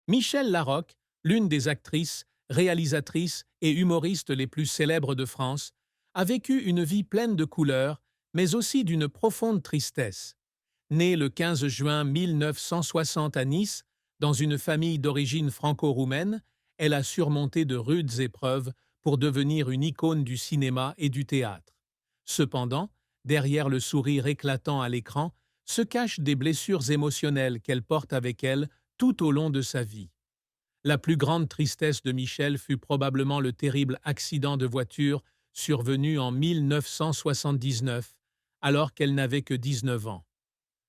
Michel Larocque, l'une des actrices, réalisatrices et humoristes les plus célèbres de France, a vécu une vie pleine de couleurs, mais aussi d'une profonde tristesse. Née le 15 juin 1960 à Nice, dans une famille d'origine franco-roumaine, elle a surmonté de rudes épreuves pour devenir une icône du cinéma et du théâtre. Cependant, derrière le sourire éclatant à l'écran, se cachent des blessures émotionnelles qu'elle porte avec elle tout au long de sa vie. La plus grande tristesse de Michel fut probablement le terrible accident de voiture survenu en 1979, alors qu'elle n'avait que 19 ans.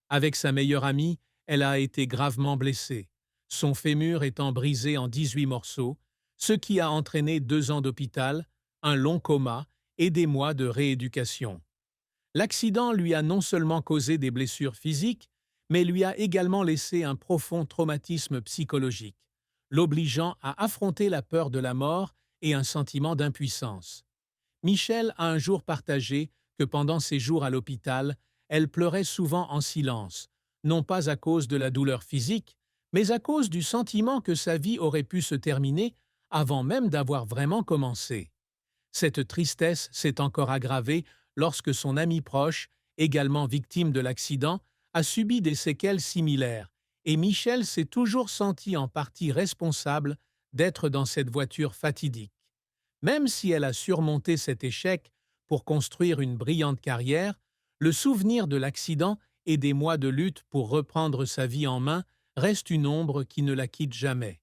Avec sa meilleure amie, elle a été gravement blessée, son fémur étant brisé en 18 morceaux, ce qui a entraîné 2 ans d'hôpital, un long coma et des mois de rééducation. L'accident lui a non seulement causé des blessures physiques, mais lui a également laissé un profond traumatisme psychologique, l'obligeant à affronter la peur de la mort et un sentiment d'impuissance. Michel a un jour partagé que pendant ses jours à l'hôpital, elle pleurait souvent en silence, non pas à cause de la douleur physique, mais à cause du sentiment que sa vie aurait pu se terminer avant même d'avoir vraiment commencé. Cette tristesse s'est encore aggravée lorsque son ami proche, également victime de l'accident, a subi des séquelles similaires, et Michel s'est toujours senti en partie responsable d'être dans cette voiture fatidique. Même si elle a surmonté cet échec pour construire une brillante carrière, le souvenir de l'accident et des mois de lutte pour reprendre sa vie en main reste une ombre qui ne la quitte jamais.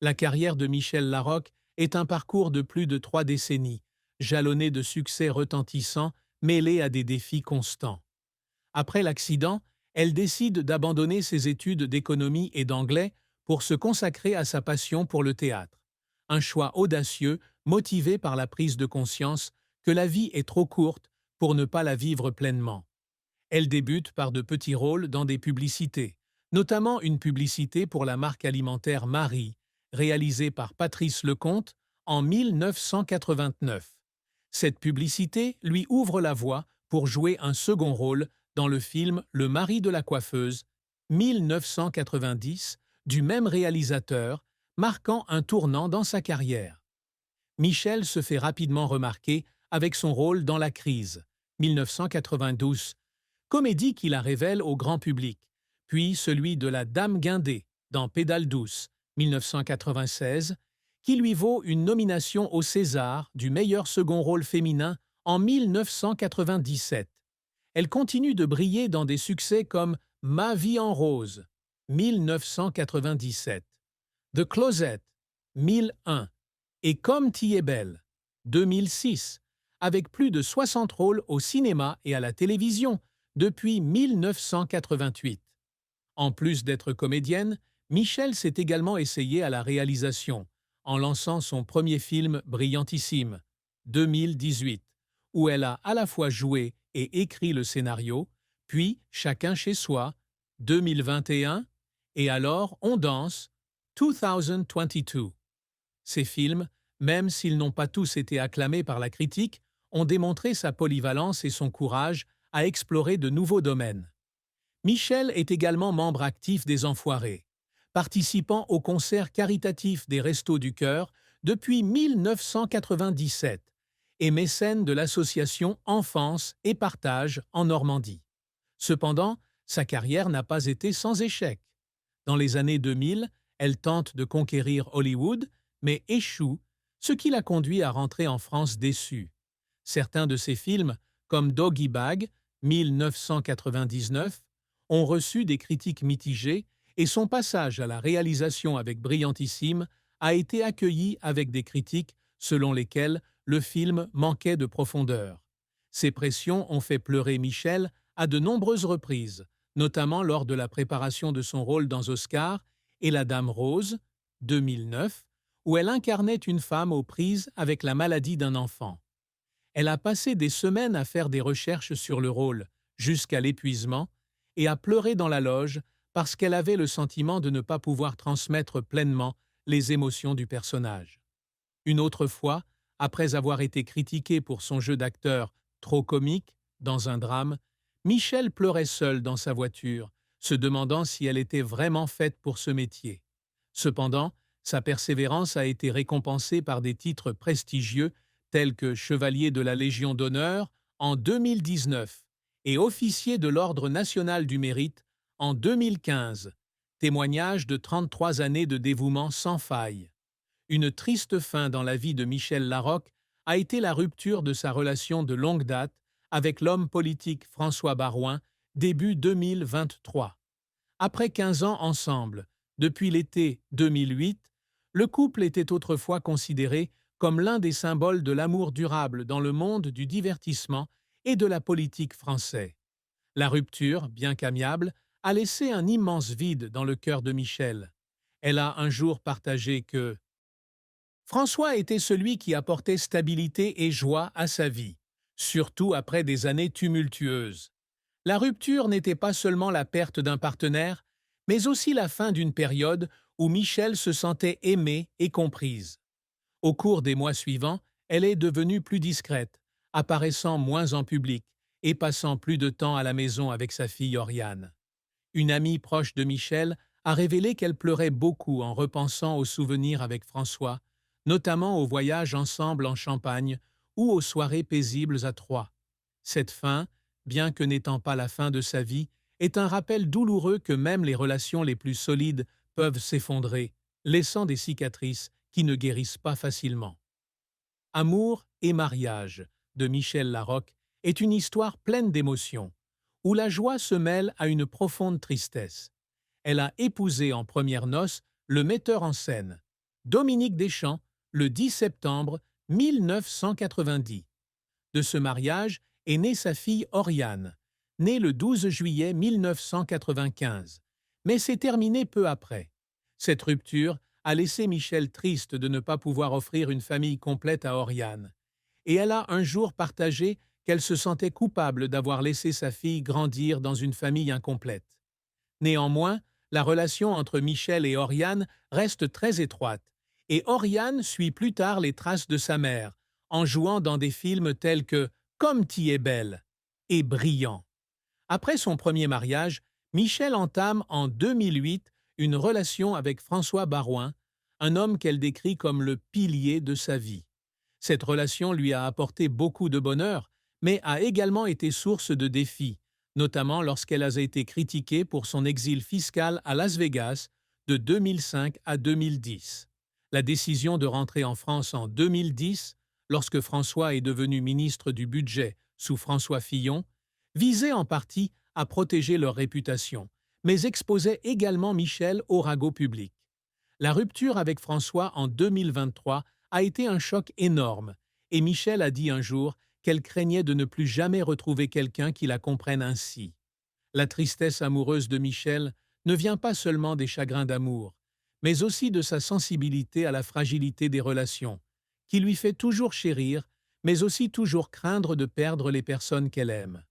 La carrière de Michel Larocque est un parcours de plus de 3 décennies, jalonné de succès retentissants mêlés à des défis constants. Après l'accident, elle décide d'abandonner ses études d'économie et d'anglais pour se consacrer à sa passion pour le théâtre. Un choix audacieux, motivé par la prise de conscience que la vie est trop courte pour ne pas la vivre pleinement. Elle débute par de petits rôles dans des publicités, notamment une publicité pour la marque alimentaire Marie, réalisée par Patrice Lecomte en 1989. Cette publicité lui ouvre la voie pour jouer un second rôle dans le film Le mari de la coiffeuse, 1990, du même réalisateur, marquant un tournant dans sa carrière. Michel se fait rapidement remarquer avec son rôle dans La Crise, 1992, comédie qui la révèle au grand public, puis celui de la Dame Guindée dans Pédale douce, 1996, qui lui vaut une nomination au César du meilleur second rôle féminin en 1997. Elle continue de briller dans des succès comme Ma vie en rose, 1997, The Closet, 1001, et Comme t'y es belle, 2006, avec plus de 60 rôles au cinéma et à la télévision depuis 1988. En plus d'être comédienne, Michel s'est également essayée à la réalisation, en lançant son premier film brillantissime, 2018, où elle a à la fois joué et écrit le scénario, puis Chacun chez soi, 2021, et alors On danse, 2022. Ces films, même s'ils n'ont pas tous été acclamés par la critique, ont démontré sa polyvalence et son courage à explorer de nouveaux domaines. Michel est également membre actif des Enfoirés, participant aux concerts caritatifs des Restos du Cœur depuis 1997 et mécène de l'association Enfance et Partage en Normandie. Cependant, sa carrière n'a pas été sans échec. Dans les années 2000, elle tente de conquérir Hollywood, mais échoue, ce qui l'a conduit à rentrer en France déçue. Certains de ses films, comme Doggy Bag, 1999, ont reçu des critiques mitigées et son passage à la réalisation avec Brillantissime a été accueilli avec des critiques selon lesquelles le film manquait de profondeur. Ces pressions ont fait pleurer Michel à de nombreuses reprises, notamment lors de la préparation de son rôle dans Oscar et La Dame Rose, 2009, où elle incarnait une femme aux prises avec la maladie d'un enfant. Elle a passé des semaines à faire des recherches sur le rôle, jusqu'à l'épuisement, et à pleurer dans la loge parce qu'elle avait le sentiment de ne pas pouvoir transmettre pleinement les émotions du personnage. Une autre fois, après avoir été critiquée pour son jeu d'acteur trop comique dans un drame, Michel pleurait seule dans sa voiture, se demandant si elle était vraiment faite pour ce métier. Cependant, sa persévérance a été récompensée par des titres prestigieux tels que Chevalier de la Légion d'honneur en 2019 et Officier de l'Ordre national du mérite en 2015, témoignage de 33 années de dévouement sans faille. Une triste fin dans la vie de Michel Larocque a été la rupture de sa relation de longue date avec l'homme politique François Baroin début 2023. Après 15 ans ensemble, depuis l'été 2008, le couple était autrefois considéré comme l'un des symboles de l'amour durable dans le monde du divertissement et de la politique français. La rupture, bien qu'amiable, a laissé un immense vide dans le cœur de Michel. Elle a un jour partagé que François était celui qui apportait stabilité et joie à sa vie, surtout après des années tumultueuses. La rupture n'était pas seulement la perte d'un partenaire, mais aussi la fin d'une période où Michel se sentait aimée et comprise. Au cours des mois suivants, elle est devenue plus discrète, apparaissant moins en public et passant plus de temps à la maison avec sa fille Oriane. Une amie proche de Michel a révélé qu'elle pleurait beaucoup en repensant aux souvenirs avec François, notamment aux voyages ensemble en Champagne ou aux soirées paisibles à Troyes. Cette fin, bien que n'étant pas la fin de sa vie, est un rappel douloureux que même les relations les plus solides peuvent s'effondrer, laissant des cicatrices qui ne guérissent pas facilement. Amour et mariage de Michel Larocque est une histoire pleine d'émotions, où la joie se mêle à une profonde tristesse. Elle a épousé en premières noces le metteur en scène, Dominique Deschamps, le 10 septembre 1990. De ce mariage est née sa fille Oriane, née le 12 juillet 1995, mais s'est terminée peu après. Cette rupture a laissé Michel triste de ne pas pouvoir offrir une famille complète à Oriane, et elle a un jour partagé qu'elle se sentait coupable d'avoir laissé sa fille grandir dans une famille incomplète. Néanmoins, la relation entre Michel et Oriane reste très étroite, et Oriane suit plus tard les traces de sa mère, en jouant dans des films tels que Comme t'y es belle et Brillant. Après son premier mariage, Michel entame en 2008 une relation avec François Baroin, un homme qu'elle décrit comme le pilier de sa vie. Cette relation lui a apporté beaucoup de bonheur, mais a également été source de défis, notamment lorsqu'elle a été critiquée pour son exil fiscal à Las Vegas de 2005 à 2010. La décision de rentrer en France en 2010, lorsque François est devenu ministre du Budget sous François Fillon, visait en partie à protéger leur réputation, mais exposait également Michel au ragot public. La rupture avec François en 2023 a été un choc énorme, et Michel a dit un jour qu'elle craignait de ne plus jamais retrouver quelqu'un qui la comprenne ainsi. La tristesse amoureuse de Michel ne vient pas seulement des chagrins d'amour, mais aussi de sa sensibilité à la fragilité des relations, qui lui fait toujours chérir, mais aussi toujours craindre de perdre les personnes qu'elle aime.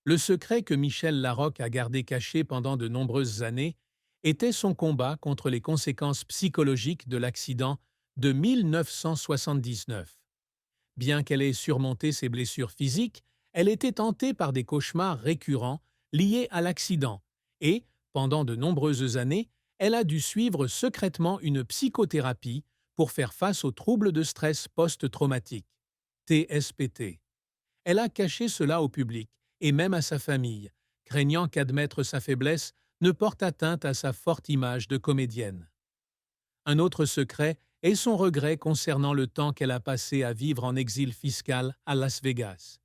Le secret que Michel Larocque a gardé caché pendant de nombreuses années était son combat contre les conséquences psychologiques de l'accident de 1979. Bien qu'elle ait surmonté ses blessures physiques, elle était hantée par des cauchemars récurrents liés à l'accident et, pendant de nombreuses années, elle a dû suivre secrètement une psychothérapie pour faire face aux troubles de stress post-traumatique, TSPT. Elle a caché cela au public et même à sa famille, craignant qu'admettre sa faiblesse ne porte atteinte à sa forte image de comédienne. Un autre secret est son regret concernant le temps qu'elle a passé à vivre en exil fiscal à Las Vegas.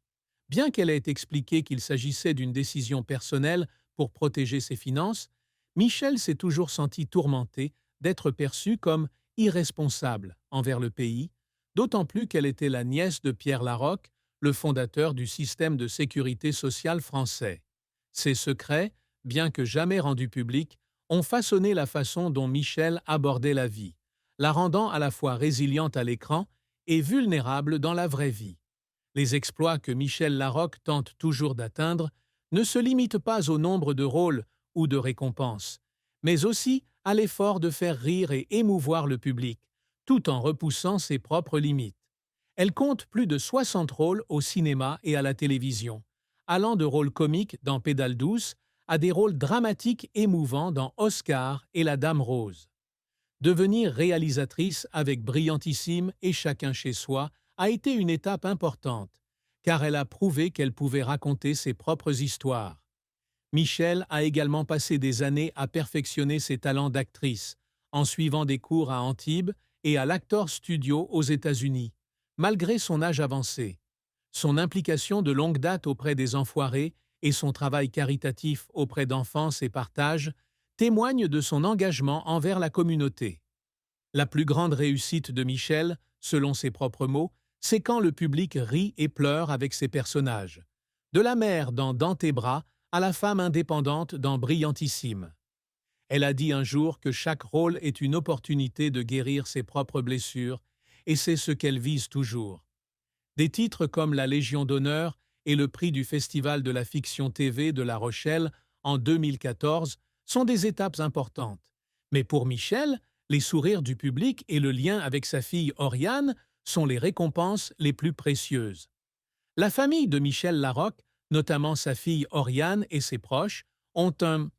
Bien qu'elle ait expliqué qu'il s'agissait d'une décision personnelle pour protéger ses finances, Michel s'est toujours senti tourmentée d'être perçue comme irresponsable envers le pays, d'autant plus qu'elle était la nièce de Pierre Larocque, le fondateur du système de sécurité sociale français. Ces secrets, bien que jamais rendus publics, ont façonné la façon dont Michel abordait la vie, la rendant à la fois résiliente à l'écran et vulnérable dans la vraie vie. Les exploits que Michel Larocque tente toujours d'atteindre ne se limitent pas au nombre de rôles ou de récompenses, mais aussi à l'effort de faire rire et émouvoir le public, tout en repoussant ses propres limites. Elle compte plus de 60 rôles au cinéma et à la télévision, allant de rôles comiques dans Pédale douce à des rôles dramatiques émouvants dans Oscar et La Dame Rose. Devenir réalisatrice avec Brillantissime et Chacun chez soi a été une étape importante, car elle a prouvé qu'elle pouvait raconter ses propres histoires. Michel a également passé des années à perfectionner ses talents d'actrice, en suivant des cours à Antibes et à l'Actors Studio aux États-Unis, malgré son âge avancé. Son implication de longue date auprès des Enfoirés et son travail caritatif auprès d'enfance et partage témoignent de son engagement envers la communauté. La plus grande réussite de Michel, selon ses propres mots, c'est quand le public rit et pleure avec ses personnages. De la mère dans Dans tes bras à la femme indépendante dans Brillantissime. Elle a dit un jour que chaque rôle est une opportunité de guérir ses propres blessures, et c'est ce qu'elle vise toujours. Des titres comme la Légion d'honneur et le prix du Festival de la fiction TV de La Rochelle en 2014 sont des étapes importantes. Mais pour Michel, les sourires du public et le lien avec sa fille Oriane sont les récompenses les plus précieuses. La famille de Michel Larocque, notamment sa fille Oriane et ses proches, ont un